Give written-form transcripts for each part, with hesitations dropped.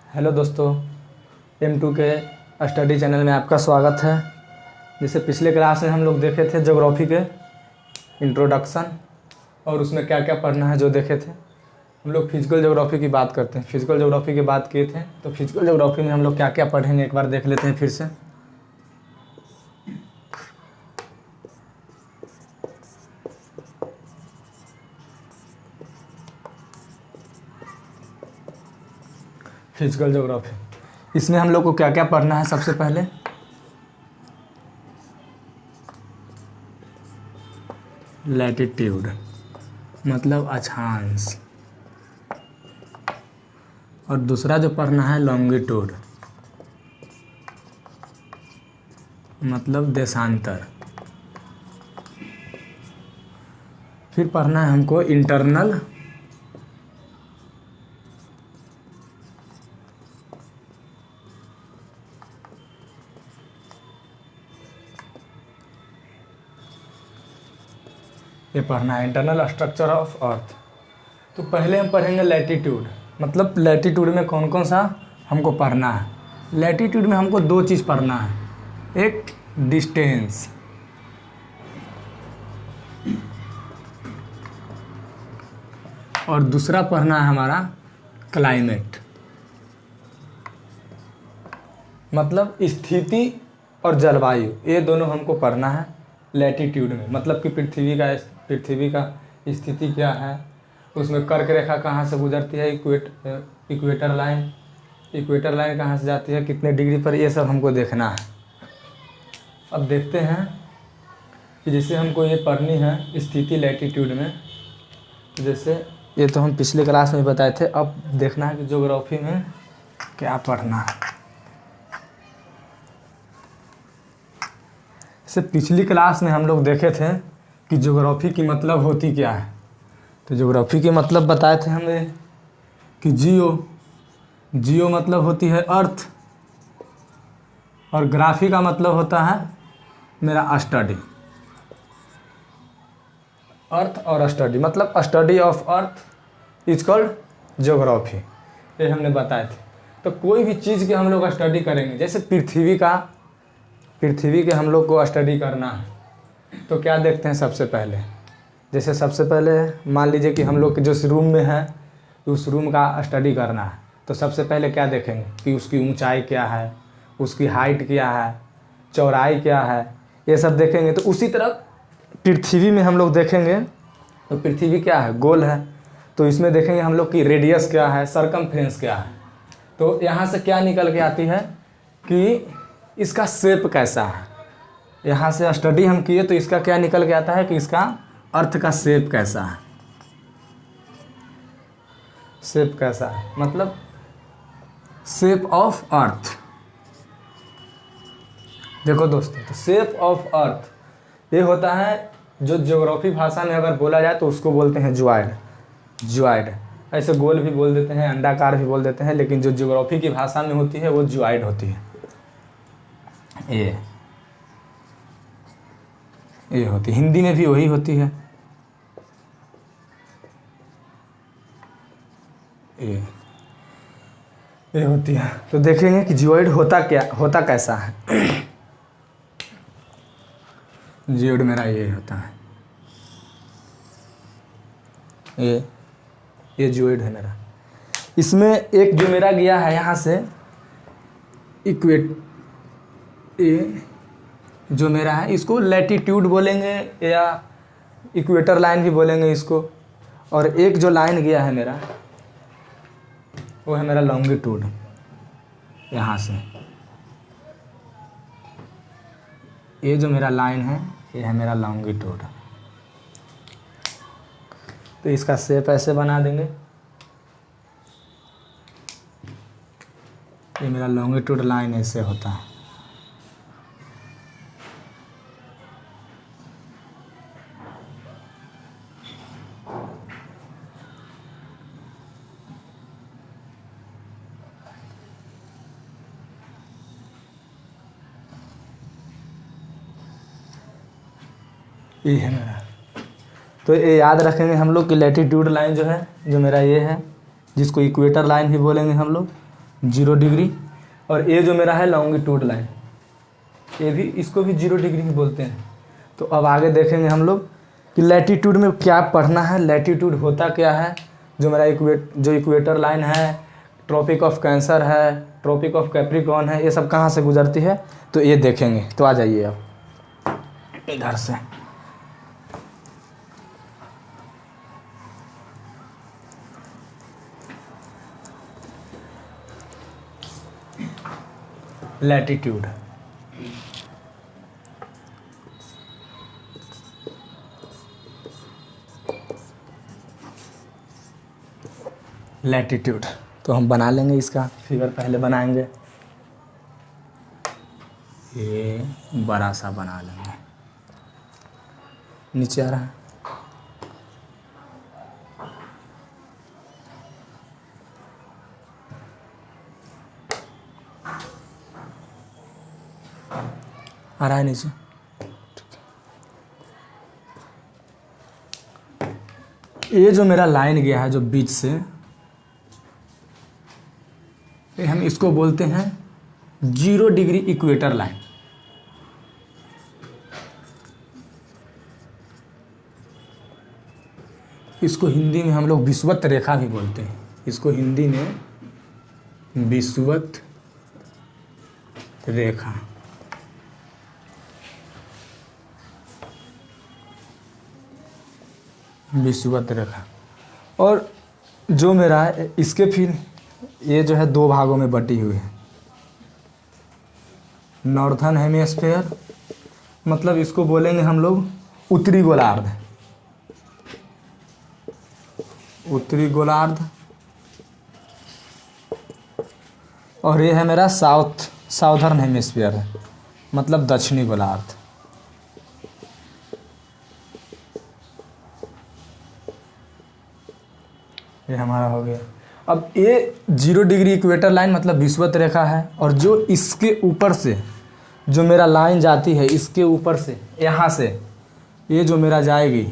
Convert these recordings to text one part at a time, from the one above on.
Hello दोस्तों, M2 के study channel में आपका स्वागत है। जैसे पिछले क्लास में हम लोग देखे थे ज्योग्राफी के इंट्रोडक्शन और उसमें क्या क्या पढ़ना है जो देखे थे। हम लोग फिजिकल ज्योग्राफी की बात करते हैं। फिजिकल ज्योग्राफी की बात किए थे तो फिजिकल ज्योग्राफी में हम लोग क्या क्या पढ़ेंगे एक बार देख लेते हैं फिर से। फिजिकल ज्योग्राफी इसमें हम लोग को क्या क्या पढ़ना है। सबसे पहले लैटिट्यूड मतलब अक्षांश, और दूसरा जो पढ़ना है लॉन्गिट्यूड मतलब देशांतर। फिर पढ़ना है हमको इंटरनल ये पढ़ना है इंटरनल स्ट्रक्चर ऑफ अर्थ। तो पहले हम पढ़ेंगे लैटिट्यूड मतलब लैटिट्यूड में कौन कौन सा हमको पढ़ना है। लैटिट्यूड में हमको दो चीज़ पढ़ना है, एक डिस्टेंस और दूसरा पढ़ना है हमारा क्लाइमेट मतलब स्थिति और जलवायु। ये दोनों हमको पढ़ना है लैटिट्यूड में। मतलब कि पृथ्वी का स्थिति क्या है, उसमें कर्क रेखा कहाँ से गुजरती है, इक्वेटर लाइन कहाँ से जाती है, कितने डिग्री पर, ये सब हमको देखना है। अब देखते हैं कि जैसे हमको ये पढ़नी है स्थिति लैटिट्यूड में, जैसे ये तो हम पिछले क्लास में बताए थे। अब देखना है कि ज्योग्राफी में क्या पढ़ना है। जैसे पिछली क्लास में हम लोग देखे थे कि ज्योग्राफी की मतलब होती क्या है। तो ज्योग्राफी के मतलब बताए थे हमें कि जियो मतलब होती है अर्थ, और ग्राफी का मतलब होता है मेरा स्टडी। अर्थ और स्टडी मतलब study of earth is called geography. ये हमने बताए थे। तो कोई भी चीज़ के हम लोग स्टडी करेंगे, जैसे पृथ्वी के हम लोग को स्टडी करना है तो क्या देखते हैं सबसे पहले। जैसे सबसे पहले मान लीजिए कि हम लोग जो रूम में है उस रूम का स्टडी करना है, तो सबसे पहले क्या देखेंगे कि उसकी ऊंचाई क्या है, उसकी हाइट क्या है, चौड़ाई क्या है, ये सब देखेंगे। तो उसी तरह पृथ्वी में हम लोग देखेंगे तो पृथ्वी क्या है, गोल है, तो इसमें देखेंगे हम लोग की रेडियस क्या है, सरकमफ्रेंस क्या है। तो यहाँ से क्या निकल के आती है कि इसका शेप कैसा है। यहाँ से स्टडी हम किए तो इसका क्या निकल के आता है कि इसका अर्थ का शेप कैसा है। शेप कैसा है मतलब शेप ऑफ अर्थ। देखो दोस्तों, तो शेप ऑफ अर्थ ये होता है जो ज्योग्राफी भाषा में अगर बोला जाए तो उसको बोलते हैं ज्वाइड। ऐसे गोल भी बोल देते हैं, अंडाकार भी बोल देते हैं, लेकिन जो ज्योग्राफी की भाषा में होती है वो ज्वाइड होती है। ये होती है, हिंदी में भी वही होती है। ये होती है। तो देखेंगे कि जियोइड होता कैसा है। जियोइड मेरा ये होता है, ये जियोइड है मेरा। इसमें एक जो मेरा गया है यहाँ से ये जो मेरा है इसको लैटिट्यूड बोलेंगे या इक्वेटर लाइन भी बोलेंगे इसको, और एक जो लाइन गया है मेरा वो है मेरा लॉन्गिट्यूड। यहाँ से ये जो मेरा लाइन है ये है मेरा लॉन्गिट्यूड। तो इसका शेप ऐसे बना देंगे। ये मेरा लॉन्गिट्यूड लाइन ऐसे होता है। ये है मेरा। तो ये याद रखेंगे हम लोग कि लैटिट्यूड लाइन जो है, जो मेरा ये है, जिसको इक्वेटर लाइन भी बोलेंगे हम लोग, 0 डिग्री, और ये जो मेरा है लॉन्गिट्यूड लाइन, ये भी, इसको भी 0 डिग्री ही बोलते हैं। तो अब आगे देखेंगे हम लोग कि लैटीट्यूड में क्या पढ़ना है, लैटीट्यूड होता क्या है, जो मेरा जो इक्वेटर लाइन है, ट्रॉपिक ऑफ कैंसर है, ट्रॉपिक ऑफ कैप्रिकॉर्न है, ये सब कहाँ से गुजरती है, तो ये देखेंगे। तो आ जाइए अब इधर से। लैटीट्यूड, लैटीट्यूड तो हम बना लेंगे, इसका फिगर पहले बनाएंगे, ये बड़ा सा बना लेंगे। नीचे आ रहा है, आ रहा है नीचे। ये जो मेरा लाइन गया है जो बीच से, ये हम इसको बोलते हैं 0 डिग्री इक्वेटर लाइन। इसको हिंदी में हम लोग विषुवत रेखा भी बोलते हैं, इसको हिंदी में विषुवत रेखा। विषुवत रेखा। और जो मेरा है इसके फिर ये जो है 2 भागों में बटी हुई है। नॉर्थन हेमिस्फेयर, मतलब इसको बोलेंगे हम लोग उत्तरी गोलार्ध, उत्तरी गोलार्ध। और ये है मेरा साउथर्न हेमिस्फीयर है, मतलब दक्षिणी गोलार्ध। ये हमारा हो गया। अब ये 0 डिग्री इक्वेटर लाइन मतलब विषुवत रेखा है, और जो इसके ऊपर से जो मेरा लाइन जाती है, इसके ऊपर से यहाँ से ये जो मेरा जाएगी,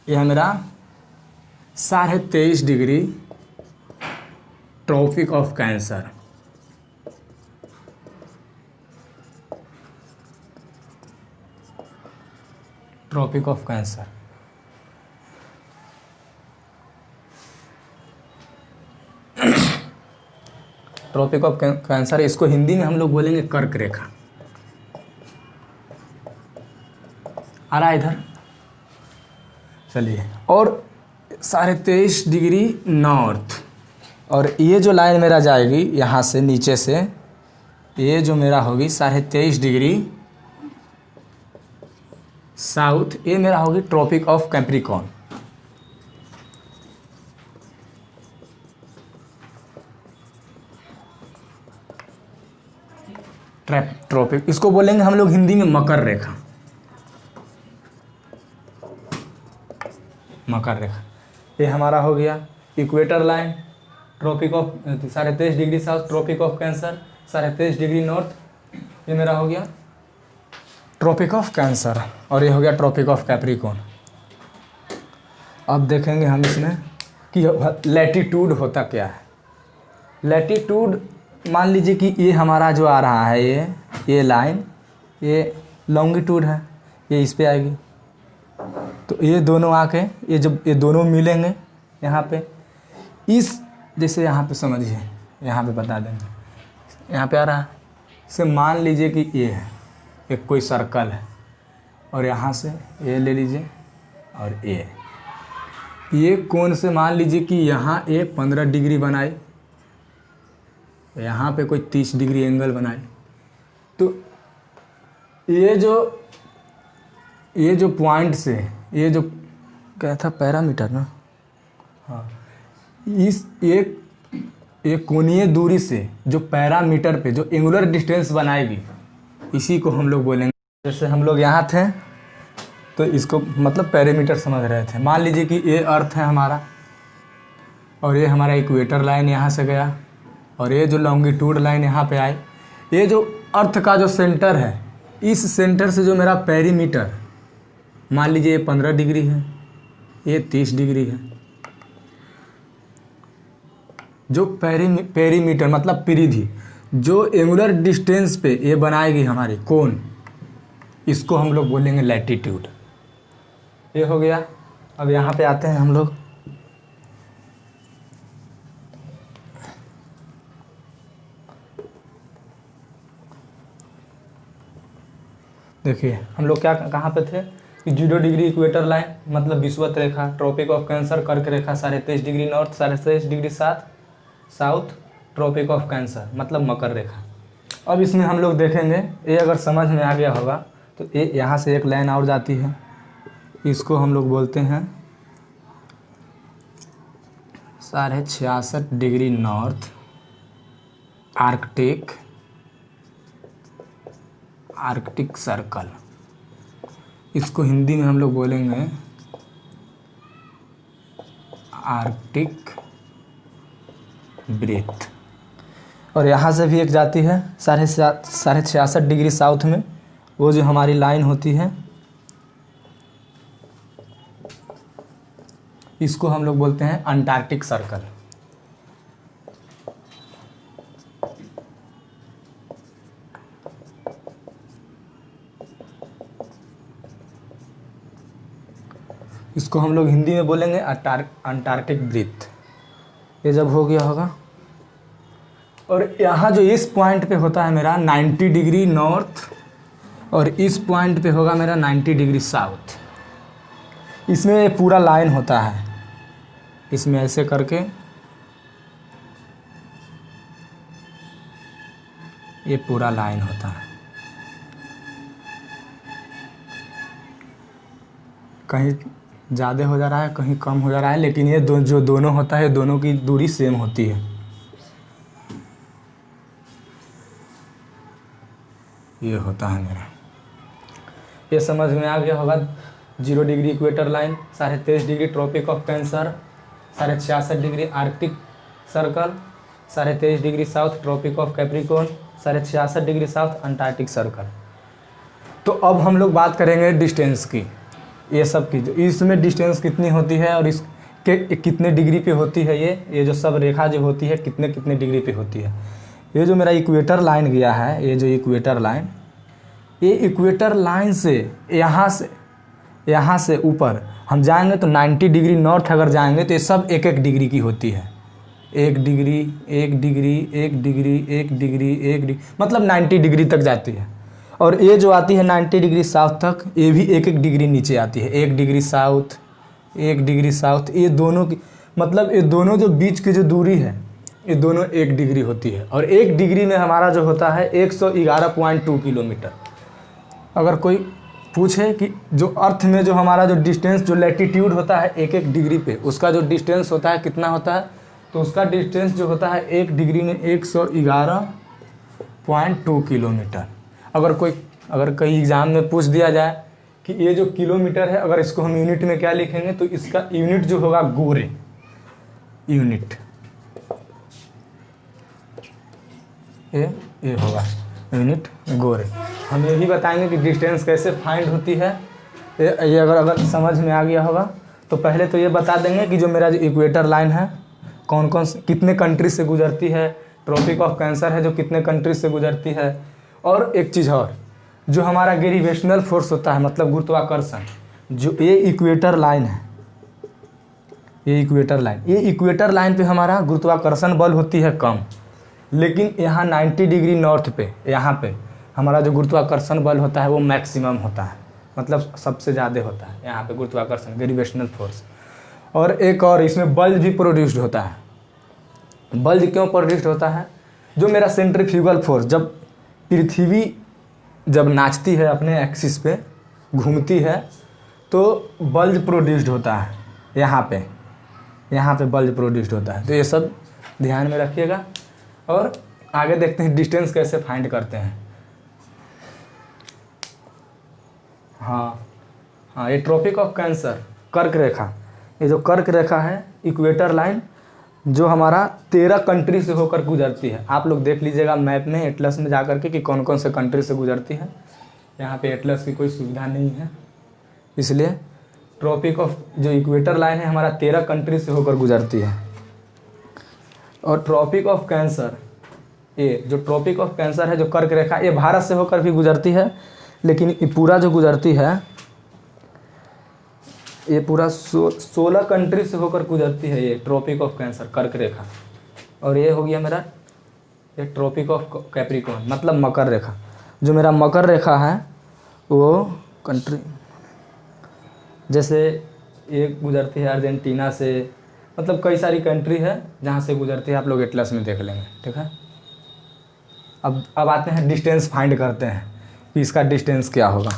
यह मेरा 23.5 degree tropic of cancer. Tropic of cancer, tropic of cancer, इसको हिंदी में हम लोग बोलेंगे कर्क रेखा। आ रहा है इधर, चलिए। और 23.5 डिग्री नॉर्थ, और ये जो लाइन मेरा जाएगी यहाँ से नीचे से, ये जो मेरा होगी 23.5 डिग्री साउथ, ये मेरा होगी ट्रॉपिक ऑफ कैप्रिकॉर्न। ट्रॉपिक, इसको बोलेंगे हम लोग हिंदी में मकर रेखा। मकर रेखा, ये हमारा हो गया equator line, tropic of 23.5 degree south, tropic of cancer 23.5 degree north, ये मेरा हो गया ट्रॉपिक ऑफ कैंसर, और ये हो गया ट्रॉपिक ऑफ कैप्रिकॉर्न। अब देखेंगे हम इसमें कि लैटीट्यूड होता क्या है। लैटीट्यूड, मान लीजिए कि ये हमारा जो आ रहा है, ये लाइन, ये लॉन्गिट्यूड है, ये इस पे आएगी, तो ये दोनों आके ये दोनों मिलेंगे यहाँ पे, इस जैसे यहाँ पे समझिए, यहाँ पे बता देंगे, यहाँ पे आ रहा है, से मान लीजिए कि ये है एक कोई सर्कल है, और यहाँ से ये ले लीजिए, और ये कोण से मान लीजिए कि यहाँ ये 15 डिग्री बनाई, यहाँ पे कोई 30 डिग्री एंगल बनाए, तो ये जो पॉइंट से, ये जो क्या था पैरामीटर ना, हाँ, इस एक कोणीय दूरी से जो पैरामीटर पे जो एंगुलर डिस्टेंस बनाएगी, इसी को हम लोग बोलेंगे। जैसे हम लोग यहाँ थे तो इसको मतलब पैरामीटर समझ रहे थे। मान लीजिए कि ये अर्थ है हमारा, और ये हमारा इक्वेटर लाइन यहाँ से गया, और ये जो लॉन्गिट्यूड लाइन यहाँ पे आए, ये जो अर्थ का जो सेंटर है, इस सेंटर से जो मेरा पेरीमीटर, मान लीजिए ये 15 डिग्री है, ये 30 डिग्री है, जो पेरीमीटर मतलब परिधि, जो एंगुलर डिस्टेंस पे ये बनाएगी हमारी कोण, इसको हम लोग बोलेंगे लैटिट्यूड। ये हो गया। अब यहाँ पे आते हैं हम लोग, देखिए हम लोग क्या कहाँ पे थे कि 0 डिग्री इक्वेटर लाइन मतलब विषुवत रेखा, ट्रॉपिक ऑफ कैंसर कर्क रेखा 23.5 degree north 23.5 degree south, tropic of cancer मतलब मकर रेखा। अब इसमें हम लोग देखेंगे, ये अगर समझ में आ गया होगा तो ये यहाँ से एक लाइन और जाती है, इसको हम लोग बोलते हैं 66.5 डिग्री नॉर्थ आर्कटिक सर्कल। इसको हिंदी में हम लोग बोलेंगे आर्कटिक ब्रीथ। और यहाँ से भी एक जाती है 66.5 डिग्री साउथ में, वो जो हमारी लाइन होती है इसको हम लोग बोलते हैं अंटार्कटिक सर्कल। इसको हम लोग हिंदी में बोलेंगे अंटार्कटिक ब्रीथ। ये जब हो गया होगा, और यहाँ जो इस पॉइंट पे होता है मेरा 90 डिग्री नॉर्थ, और इस पॉइंट पे होगा मेरा 90 डिग्री साउथ। इसमें ये पूरा लाइन होता है, इसमें ऐसे करके ये पूरा लाइन होता है। कहीं ज़्यादा हो जा रहा है, कहीं कम हो जा रहा है, लेकिन ये जो दोनों होता है दोनों की दूरी सेम होती है। ये होता है मेरा, ये समझ में आ गया होगा। 0 degree equator line, 23.5 degree tropic of cancer, 66.5 degree arctic circle, 23.5 degree south tropic of capricorn, 66.5 degree south antarctic circle. तो अब हम लोग बात करेंगे डिस्टेंस की, ये सब की, जो इसमें डिस्टेंस कितनी होती है और इसके कितने डिग्री पे होती है। ये जो सब रेखा जो होती है कितने कितने डिग्री पे होती है। ये जो मेरा इक्वेटर लाइन गया है, ये जो इक्वेटर लाइन, ये इक्वेटर लाइन से यहाँ से ऊपर हम जाएंगे तो 90 डिग्री नॉर्थ अगर जाएंगे तो ये सब 1-1 डिग्री की होती है। 1 degree 1 degree 1 degree 1 degree 1 degree मतलब 90 डिग्री तक जाती है। और ये जो आती है 90 डिग्री साउथ तक, ये भी 1-1 डिग्री नीचे आती है। 1 डिग्री साउथ 1 डिग्री साउथ, ये दोनों की मतलब ये दोनों जो बीच की जो दूरी है ये दोनों 1 डिग्री होती है। और 1 डिग्री में हमारा जो होता है 111.2 किलोमीटर। अगर कोई पूछे कि जो अर्थ में जो हमारा जो डिस्टेंस जो लैटिट्यूड होता है 1-1 डिग्री पे, उसका जो डिस्टेंस होता है कितना होता है, तो उसका डिस्टेंस जो होता है 1 डिग्री में 111.2 किलोमीटर। अगर कहीं एग्ज़ाम में पूछ दिया जाए कि ये जो किलोमीटर है, अगर इसको हम यूनिट में क्या लिखेंगे, तो इसका यूनिट जो होगा गोरे यूनिट, ये होगा यूनिट गोरे। हम ये भी बताएंगे कि डिस्टेंस कैसे फाइंड होती है। ये अगर समझ में आ गया होगा तो पहले तो ये बता देंगे कि जो मेरा जो इक्वेटर लाइन है कौन कौन से कितने कंट्री से गुजरती है, ट्रॉपिक ऑफ कैंसर है जो कितने कंट्री से गुजरती है। और एक चीज़ और, जो हमारा ग्रेविटेशनल फोर्स होता है मतलब गुरुत्वाकर्षण, जो ये इक्वेटर लाइन है, ये इक्वेटर लाइन पे हमारा गुरुत्वाकर्षण बल होती है कम, लेकिन यहाँ 90 डिग्री नॉर्थ पे यहाँ पे हमारा जो गुरुत्वाकर्षण बल होता है वो मैक्सिमम होता है, मतलब सबसे ज़्यादा होता है यहाँ पे गुरुत्वाकर्षण ग्रेविटेशनल फोर्स। और एक और इसमें बल्ज भी प्रोड्यूस्ड होता है। बल्ज क्यों प्रोड्यूस्ड होता है, जो मेरा सेंट्रीफ्यूगल फोर्स, जब पृथ्वी जब नाचती है अपने एक्सिस पे घूमती है तो बल्ज प्रोड्यूस्ड होता है, यहाँ पे बल्ज प्रोड्यूस्ड होता है। तो ये सब ध्यान में रखिएगा। और आगे देखते हैं डिस्टेंस कैसे फाइंड करते हैं। हाँ, ये ट्रॉपिक ऑफ कैंसर कर्क रेखा, ये जो कर्क रेखा है इक्वेटर लाइन जो हमारा 13 कंट्री से होकर गुजरती है। आप लोग देख लीजिएगा मैप में एटलस में जा कर के कि कौन कौन से कंट्री से गुजरती है। यहाँ पे एटलस की कोई सुविधा नहीं है, इसलिए ट्रॉपिक ऑफ जो इक्वेटर लाइन है हमारा 13 कंट्री से होकर गुजरती है। और ट्रॉपिक ऑफ कैंसर, ये जो ट्रॉपिक ऑफ कैंसर है, जो कर्क रेखा, ये भारत से होकर भी गुजरती है, लेकिन ये पूरा जो गुजरती है ये पूरा 16 कंट्री से होकर गुजरती है, ये ट्रॉपिक ऑफ कैंसर कर्क रेखा। और ये हो गया मेरा ये ट्रॉपिक ऑफ कैप्रिकॉर्न, मतलब मकर रेखा। जो मेरा मकर रेखा है वो कंट्री, जैसे ये गुजरती है अर्जेंटीना से, मतलब कई सारी कंट्री है जहाँ से गुजरती है, आप लोग एटलस में देख लेंगे, ठीक है। अब आते हैं डिस्टेंस फाइंड करते हैं कि इसका डिस्टेंस क्या होगा।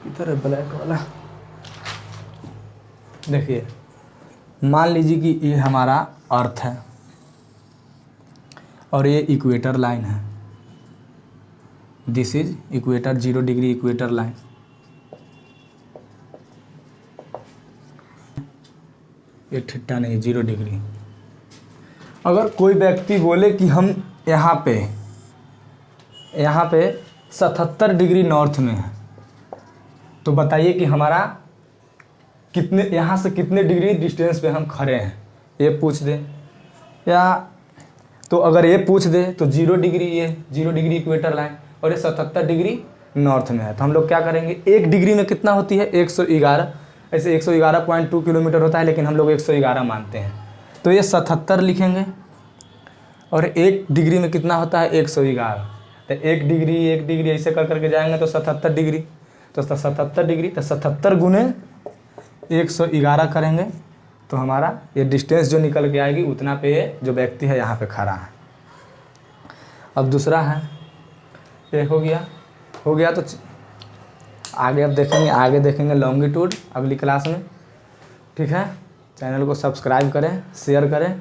इधर है ब्लैक वाला, देखिए मान लीजिए कि ये हमारा अर्थ है और ये इक्वेटर लाइन है, this is equator, 0 degree equator line. ये थीटा नहीं, 0 डिग्री। अगर कोई व्यक्ति बोले कि हम यहाँ पे 77 डिग्री नॉर्थ में है, तो बताइए कि हमारा कितने, यहाँ से कितने डिग्री डिस्टेंस पे हम खड़े हैं, ये पूछ दे। या तो अगर ये पूछ दे तो 0 डिग्री, ये 0 डिग्री इक्वेटर लाइन और ये 77 डिग्री नॉर्थ में है, तो हम लोग क्या करेंगे, 1 डिग्री में कितना होती है 111, ऐसे 111.2 किलोमीटर होता है, लेकिन हम लोग 111 मानते हैं, तो ये 77 लिखेंगे। और 1 डिग्री में कितना होता है 111, तो 1 डिग्री ऐसे कर करके जाएंगे तो 77 डिग्री, तो 77 डिग्री, तो 77 गुने 111 करेंगे तो हमारा ये डिस्टेंस जो निकल के आएगी उतना पे जो व्यक्ति है यहाँ पे खड़ा है। अब दूसरा है, ये हो गया तो आगे अब देखेंगे लॉन्गिट्यूड अगली क्लास में, ठीक है। चैनल को सब्सक्राइब करें, शेयर करें।